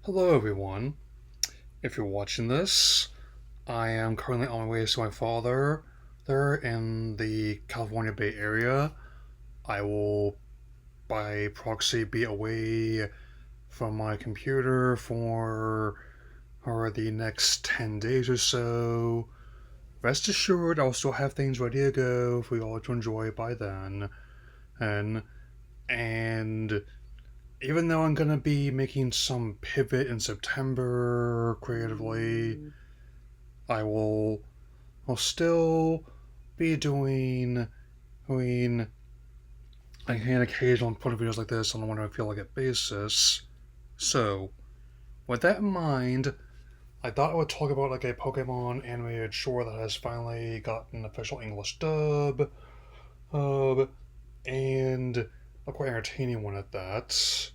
Hello, everyone. If you're watching this, I am currently on my way to my father. They're in the California Bay Area. I will, by proxy, be away from my computer for the next 10 days or so. Rest assured, I'll still have things ready to go for you all to enjoy by then. And, and even though I'm gonna be making some pivot in September creatively, I will still be doing an occasional putting videos like this on a whenever I feel like it basis. So, with that in mind, I thought I would talk about like a Pokemon animated short that has finally gotten official English dub, and a quite entertaining one at that.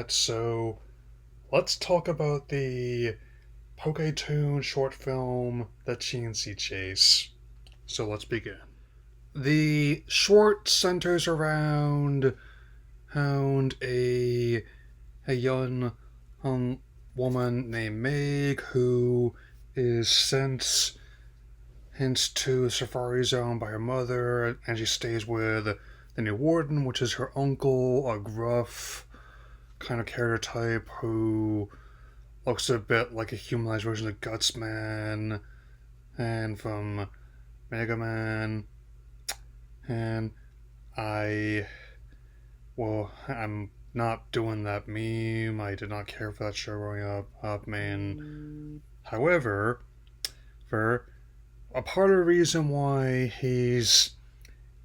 So let's talk about the Pokétoon short film, The Chansey Chase. So let's begin. The short centers around a young woman named Meg who is sent to the Safari Zone by her mother, and she stays with the new warden, which is her uncle, a gruff kind of character type who looks a bit like a humanized version of Gutsman and from Mega Man. And I, I'm not doing that meme. I did not care for that show growing up, man. However, for a part of the reason why he's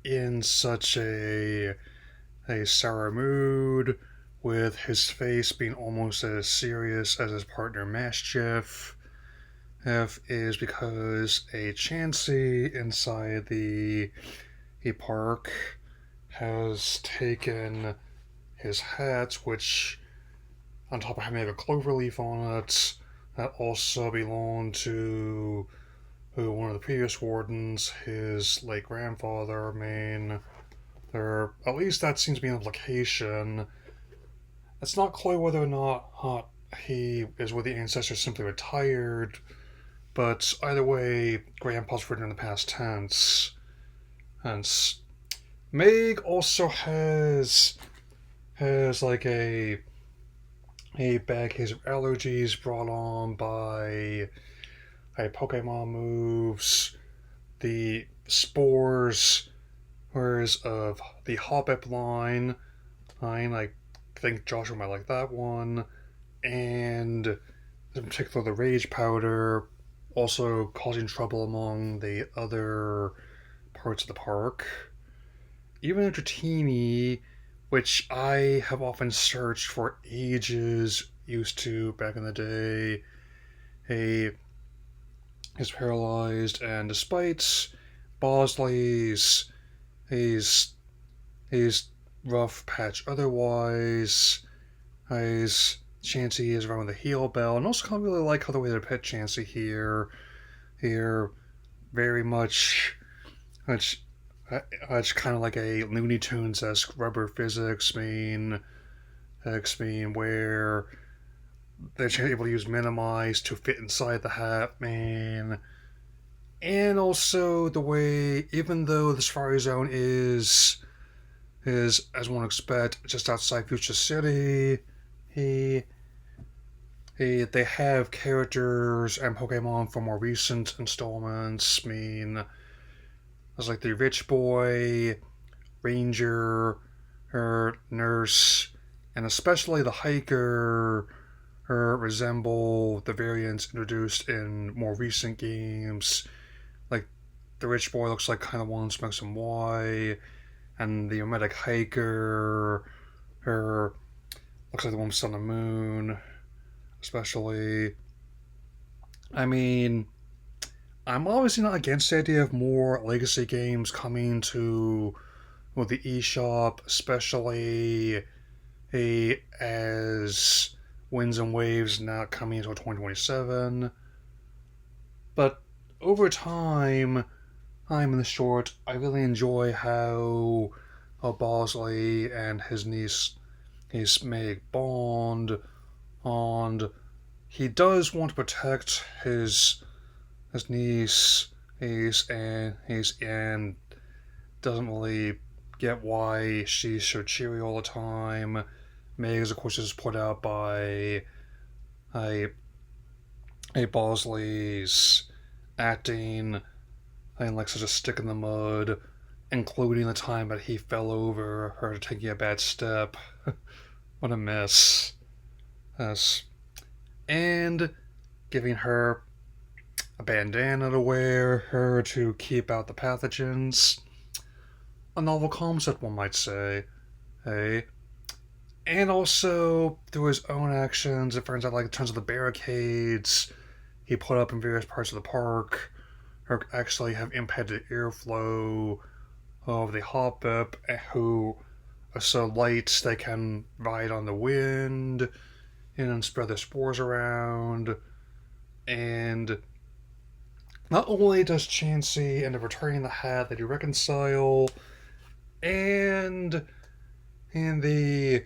in such a sour mood, with his face being almost as serious as his partner Mischief, is because a Chansey inside the park has taken his hat, which, on top of having a clover leaf on it, that also belonged to one of the previous wardens, his late grandfather. I mean, there, at least that seems to be an implication. It's not clear whether or not he is with the ancestors simply retired, but either way, Grandpa's written in the past tense. Hence, Meg also has like a bad case of allergies brought on by Pokemon moves, the spores, whereas of the Hobbit line. I think Joshua might like that one, and in particular the Rage Powder, also causing trouble among the other parts of the park. Even Dratini, which I have often searched for ages, used to back in the day, he is paralyzed, and despite Bosley's he's he's rough patch otherwise, he's Chansey is around with the heel bell, and also kind of really like how the way they pet Chansey here very much it's kind of like a Looney Tunes esque rubber physics mean where they're able to use minimize to fit inside the hat, man. And also the way, even though the Safari Zone is as one would expect just outside Future City, he they have characters and Pokemon from more recent installments. I mean, there's like the Rich Boy, Ranger, her Nurse, and especially the Hiker resemble the variants introduced in more recent games. Like the Rich Boy looks like kind of one from X and Y, and the Omedic Hiker, her looks like the one from the Moon, especially. I mean, I'm obviously not against the idea of more legacy games coming to the eShop, especially as Winds and Waves not coming until 2027. But over time, I'm in the short, I really enjoy how Bosley and his niece Meg bond, and he does want to protect his niece, and doesn't really get why she's so cheery all the time. Megs, of course, is put out by a Bosley's acting and like such a stick in the mud, including the time that he fell over her taking a bad step. What a mess. Yes. And giving her a bandana to wear, her to keep out the pathogens. A novel concept, one might say. Hey. And also, through his own actions, it turns out like in terms of the barricades he put up in various parts of the park, actually have impacted airflow of the hoppip, who are so light they can ride on the wind and spread their spores around. And not only does Chansey end up returning the hat, they do reconcile, and in the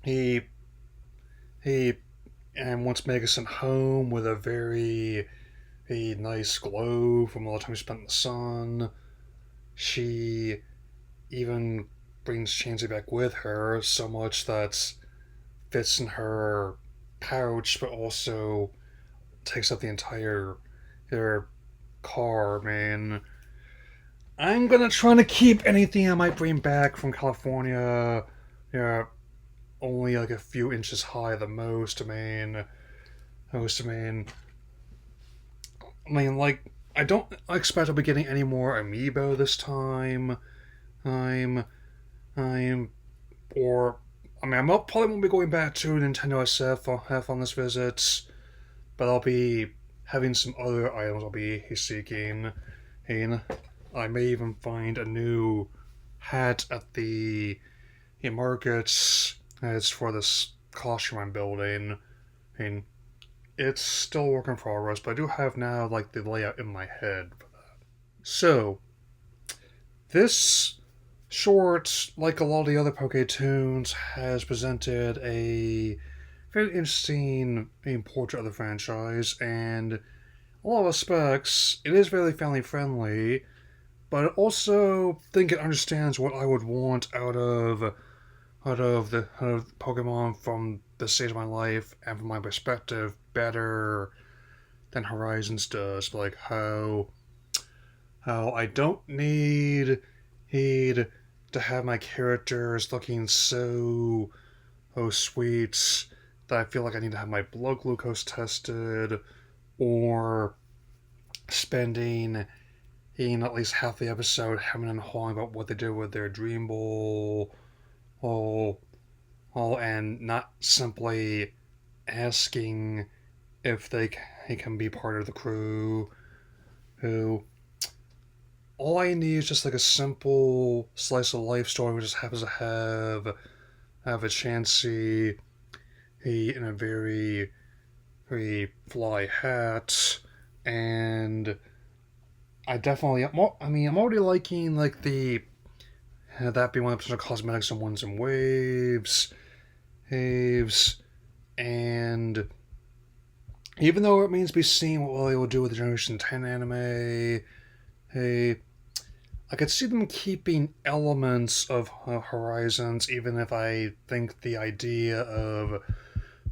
he he and once Megan sent home with a nice glow from all the time she spent in the sun. She even brings Chansey back with her, so much that fits in her pouch, but also takes up the entire their car, man. I'm gonna try to keep anything I might bring back from California, yeah, only like a few inches high at the most. Like, I don't expect I'll be getting any more amiibo this time. I'm, I'm, or I probably won't be going back to Nintendo SF on this visit, but I'll be having some other items I'll be seeking, and I may even find a new hat at the markets. It's for this costume I'm building. I mean, it's still work in progress, but I do have now like the layout in my head for that. So, this short, like a lot of the other Toons, has presented a very interesting portrait of the franchise, and in a lot of respects, it is very family friendly, but I also think it understands what I would want out of Pokemon from this stage of my life and from my perspective better than Horizons does. Like how I don't need to have my characters looking so sweet that I feel like I need to have my blood glucose tested, or spending at least half the episode hemming and hawing about what they did with their Dream Ball, all, and not simply asking if they can be part of the crew. Who all I need is just like a simple slice of life story, which just happens to have a Chansey in a very fly hat, and I'm already liking like the that being one of the potential cosmetics in Winds and Waves, and even though it means to be seen what they will do with the Generation 10 anime, I could see them keeping elements of Horizons, even if I think the idea of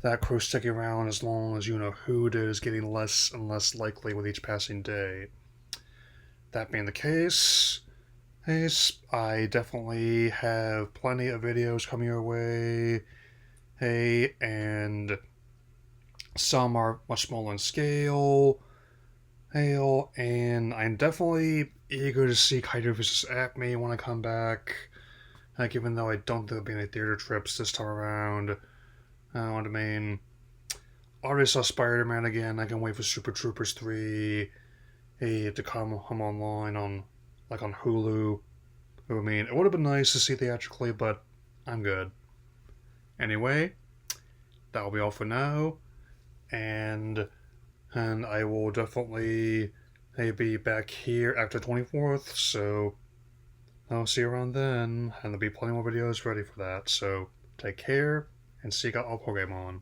that crew sticking around as long as you know who did is getting less and less likely with each passing day. That being the case, I definitely have plenty of videos coming your way, and some are much smaller in scale, and I'm definitely eager to see Kaido vs. Acme when I come back. Like, even though I don't think there'll be any theater trips this time around. I already saw Spider-Man again. I can wait for Super Troopers 3 to come online on Hulu. It would have been nice to see theatrically, but I'm good. Anyway, that'll be all for now, and I will definitely be back here after 24th, so I'll see you around then, and there'll be plenty more videos ready for that, so take care, and seek out all Pokemon.